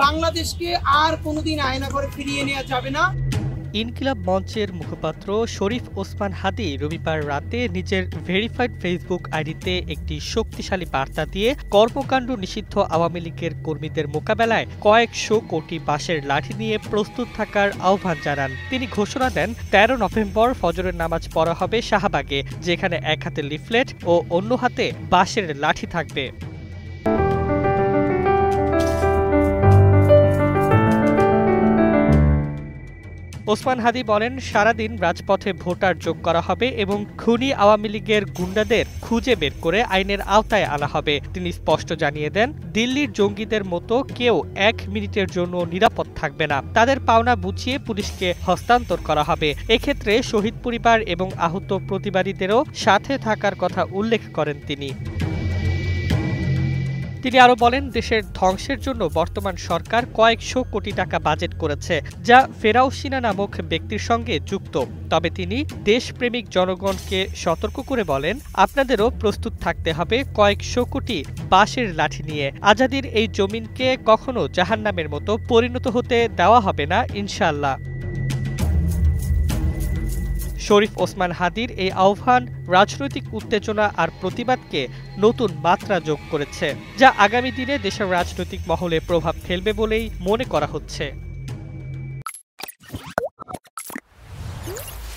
বাংলাদেশকে আর কোনোদিন আয়না করে ফিরিয়ে নেওয়া যাবে না। ইনকিলাব মঞ্চের মুখপাত্র শরীফ ওসমান হাদী রবিবার রাতে নিজের ভেরিফাইড ফেসবুক আইডিতে একটি শক্তিশালী বার্তা দিয়ে কর্মকাণ্ড নিষিদ্ধ আওয়ামী লীগের কর্মীদের মোকাবেলায় কয়েকশো কোটি বাঁশের লাঠি নিয়ে প্রস্তুত থাকার আহ্বান জানান। তিনি ঘোষণা দেন ১৩ নভেম্বর ফজরের নামাজ পড়া হবে শাহবাগে, যেখানে এক হাতে লিফলেট ও অন্য হাতে বাঁশের লাঠি থাকবে। ওসমান হাদী বলেন, সারাদিন রাজপথে ভোটার যোগ করা হবে এবং খুনি আওয়ামী লীগের গুন্ডাদের খুঁজে বের করে আইনের আওতায় আনা হবে। তিনি স্পষ্ট জানিয়ে দেন, দিল্লির জঙ্গিদের মতো কেউ ১ মিনিটের জন্য নিরাপদ থাকবে না। তাদের পাওনা বুঝিয়ে পুলিশকে হস্তান্তর করা হবে। এক্ষেত্রে শহীদ পরিবার এবং আহত প্রতিবাদীদেরও সাথে থাকার কথা উল্লেখ করেন তিনি। তিনি আরো বলেন, দেশের ধ্বংসের জন্য বর্তমান সরকার কয়েকশো কোটি টাকা বাজেট করেছে, যা ফেরাউসিনা নামক ব্যক্তির সঙ্গে যুক্ত। তবে তিনি দেশপ্রেমিক জনগণকে সতর্ক করে বলেন, আপনাদেরও প্রস্তুত থাকতে হবে কয়েকশো কোটি বাঁশের লাঠি নিয়ে। আজাদির এই জমিনকে কখনো জাহান্নামের মতো পরিণত হতে দেওয়া হবে না, ইনশাআল্লাহ। শরীফ ওসমান হাদীর এই আহ্বান রাজনৈতিক উত্তেজনা আর প্রতিবাদকে নতুন মাত্রা যোগ করেছে, যা আগামী দিনে দেশের রাজনৈতিক মহলে প্রভাব ফেলবে বলেই মনে করা হচ্ছে।